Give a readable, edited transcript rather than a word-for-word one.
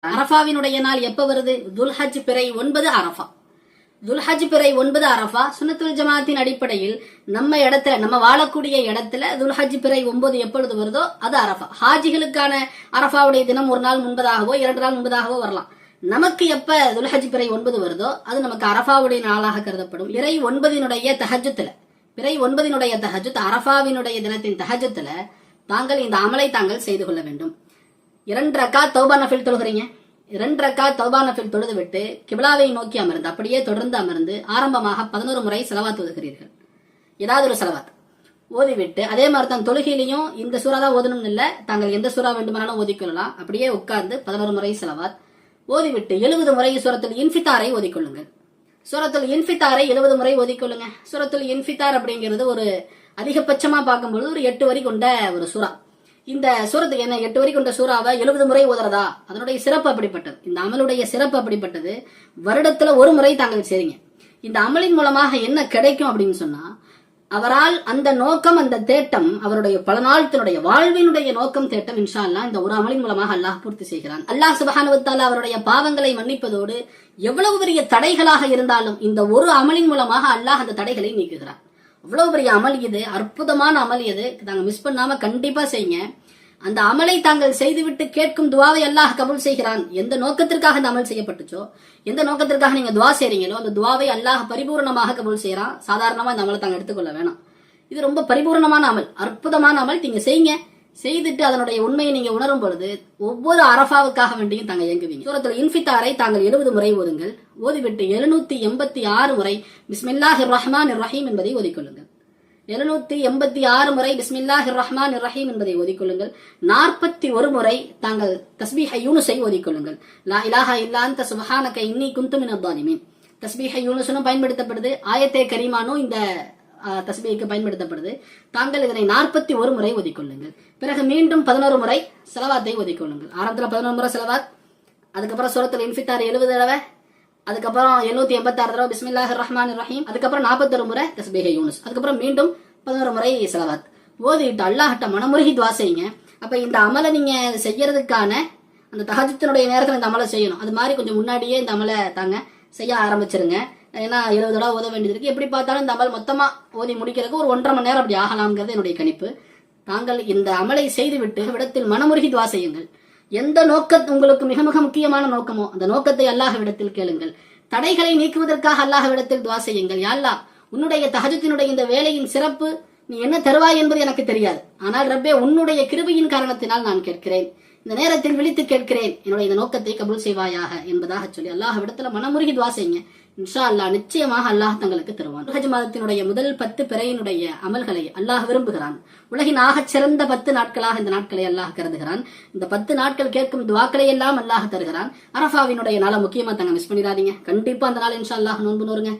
அரஃபாவினுடைய நாள் எப்ப வருது? துல்ஹஜ் பிறை 9 அரஃபா. துல்ஹஜ் பிறை 9 அரஃபா. சுன்னத்துல் ஜமாத்தின் அடிப்படையில் நம்ம வாழக்கூடிய இடத்துல துல்ஹஜ் பிறை 9 எப்பொழுது வருதோ அது அரஃபா. ஹாஜிகளுக்கான அரஃபாவுடைய தினம் ஒரு நாள் முன்பதாகவோ 2 நாள் முன்பதாகவோ வரலாம். நமக்கு எப்ப துல்ஹஜ் பிறை 9 வருதோ அது நமக்கு அரஃபாவுடைய நாளாக கருதப்படும். பிறை 9 தஹஜ்ஜுல, பிறை 9 தஹஜ்ஜுத் அரஃபாவினுடைய தினத்தின் தஹஜ்ஜுல தாங்கள் இந்த அமலை தாங்கள் செய்து கொள்ள வேண்டும். 2 ரக்காத் தௌபா நஃபில் தொழுகிறீங்க. 2 ரக்காத் தௌபா நஃபில் தொழுது விட்டு கிப்லாவை நோக்கி அமர்ந்து அப்படியே தொடர்ந்து அமர்ந்து ஆரம்பமாக 11 முறை ஸலவாத் ஓதுகிறீர்கள். ஏதாவது ஒரு ஸலவாத் ஓதிவிட்டு அதே மாதிரி தான் தொழுகையிலையும் இந்த சூறா தான் ஓதணும்னு இல்ல, தாங்கள் எந்த சூறா வேண்டுமானாலும் ஓதிக்கொள்ளலாம். அப்படியே உட்கார்ந்து 11 முறை ஸலவாத் ஓதிவிட்டு 70 முறை சூரத்துல் இன்ஃபித்தாரை ஓதிக்கொள்ளுங்கள். சூரத்துல் இன்ஃபித்தாரை 70 முறை ஓதிக்கொள்ளுங்க. சூரத்துல் இன்ஃபித்தார் அப்படிங்கிறது ஒரு அதிகபட்சமா பார்க்கும்போது ஒரு 8 வரி கொண்ட ஒரு சூறா. இந்த சூரத்துக்கு என்ன 8 வரி கொண்ட சூறாவை 70 முறை ஓதுறதா? அதனுடைய சிறப்பு அப்படிப்பட்டது. இந்த அமலுடைய சிறப்பு அப்படிப்பட்டது. வருடத்துல ஒரு முறை தாங்கள் செய்றீங்க. இந்த அமலின் மூலமாக என்ன கிடைக்கும் அப்படின்னு சொன்னா, அவரால் அந்த நோக்கம், அந்த தேட்டம், அவருடைய பல நாளத்தினுடைய வாழ்வினுடைய நோக்கம், தேட்டம் இன்ஷா அல்லாஹ் இந்த ஒரு அமலின் மூலமாக அல்லாஹ் பூர்த்தி செய்கிறான். அல்லாஹ் சுப்ஹானஹு வ தஆலா அவருடைய பாவங்களை மன்னிப்பதோடு எவ்வளவு பெரிய தடைகளாக இருந்தாலும் இந்த ஒரு அமலின் மூலமாக அல்லாஹ் அந்த தடைகளை நீக்குகிறான். அவ்வளவு பெரிய அமல் இது, அற்புதமான அமல் இது. தாங்க மிஸ் பண்ணாம கண்டிப்பா செய்யுங்க. அந்த அமலை தாங்கள் செய்துவிட்டு கேட்கும் துவாவை அல்லாஹ் கபூல் செய்கிறான். எந்த நோக்கத்திற்காக இந்த அமல் செய்யப்பட்டுச்சோ, எந்த நோக்கத்திற்காக நீங்க துவா செய்றீங்களோ அந்த துவாவை அல்லாஹ் பரிபூர்ணமாக கபூல் செய்யறான். சாதாரணமா இந்த அமலை தாங்க எடுத்துக்கொள்ள வேணாம். இது ரொம்ப பரிபூர்ணமான அமல், அற்புதமான அமல். நீங்க செய்யுங்க. செய்துட்டு அதனுடைய உண்மையை நீங்க உணரும் பொழுது ஒவ்வொரு அரஃபாவுக்காக வேண்டியும் தாங்க இயங்குவீங்க. சூரத்துல் இன்ஃபித்தாரை தாங்கள் 70 முறை ஓதுங்கள். ஓதிவிட்டு 786 முறை பிஸ்மில்லாஹிர் ரஹ்மானிர் ரஹீம் என்பதை ஓதிக்கொள்ளுங்கள். 786 முறை பிஸ்மில்லாஹிர் ரஹ்மானிர் ரஹீம் என்பதை ஓதிக்கொள்ளுங்கள். 41 முறை தாங்கள் தஸ்பீஹ் யூனுஸை ஓதிக்கொள்ளுங்கள். லா இலாஹா இல்லா அன்த சுப்ஹானக இன்னி குன்து மினல் ஸாலிமீன். தஸ்பீஹ் யூனுஸும் பயன்படுத்தப்படுது, ஆயத்தே கரீமானும் இந்த தஸ்பீஹுக்கு பயன்படுத்தப்படுது. தாங்கள் இதனை 41 முறை ஓதிக்கொள்ளுங்கள். பிறகு மீண்டும் 11 முறை ஸலவாத்தை ஓதிக்கொள்ளுங்கள். ஆரம்பத்துல 11 முறை ஸலவாத், அதுக்கப்புறம் சூரத்துல் இன்ஃபித்தார் 70 தடவை, அதுக்கப்புறம் 786 தடவை பிஸ்மில்லாஹிர் ரஹ்மானிர் ரஹீம், அதுக்கப்புறம் 41 முறை தஸ்பீஹ் யூனுஸ், அதுக்கப்புறம் மீண்டும் 11 முறை ஸலவாத் ஓதிட்டு அல்லாஹ்ட்ட மனமுருகி துஆ செய்யுங்க. அப்ப இந்த அமலை நீங்க செய்யறதுக்கான அந்த தஹஜ்ஜுத்தினுடைய நேரத்துல இந்த அமலை செய்யணும். அது மாதிரி கொஞ்சம் முன்னாடியே இந்த அமலை தாங்க செய்ய ஆரம்பிச்சிருங்க. ஏன்னா 70 தடவை ஓத வேண்டியது இருக்கு. எப்படி பார்த்தாலும் இந்த அமல் மொத்தமா ஓதி முடிக்கிறதுக்கு ஒரு 1.5 மணி நேரம் அப்படி ஆகலாம்ங்கிறது என்னுடைய கணிப்பு. தாங்கள் இந்த அமலை செய்துவிட்டு விடத்தில் மனமுருகி துவா செய்யுங்கள். எந்த நோக்கம் உங்களுக்கு மிக மிக முக்கியமான நோக்கமோ அந்த நோக்கத்தை அல்லாஹ்விடத்தில் கேளுங்கள். தடைகளை நீக்குவதற்காக அல்லாஹ்விடத்தில் துவா செய்யுங்கள். யா அல்லாஹ், உன்னுடைய தஹஜ்ஜுத்தினுடைய இந்த வேலையின் சிறப்பு நீ என்ன தருவாய் என்பது எனக்கு தெரியாது. ஆனால் ரப்பே, உன்னுடைய கிருபையின் காரணத்தினால் நான் கேட்கிறேன். இந்த நேரத்தில் விழித்து கேட்கிறேன். என்னுடைய இந்த நோக்கத்தை கபூல் செய்வாயாக என்பதாக சொல்லி அல்லாஹ்விடத்துல மனமுருகி துவா செய்யுங்க. இன்ஷா அல்லாஹ் நிச்சயமாக அல்லாஹ் தங்களுக்கு தருவான். துல்ஹஜ் மாதத்தினுடைய முதல் 10 பிறையினுடைய அமல்களை அல்லாஹ் விரும்புகிறான். உலகின் ஆகச் சிறந்த 10 நாட்களாக இந்த நாட்களை அல்லாஹ் கருதுகிறான். இந்த 10 நாட்கள் கேட்கும் துவாக்களை எல்லாம் அல்லாஹ் தருகிறான். அரஃபாவினுடைய நாளை முக்கியமா தாங்க மிஸ் பண்ணிடாதீங்க. கண்டிப்பா அந்த நாள் இன்ஷா அல்லாஹ் நோன்பு நோருங்க.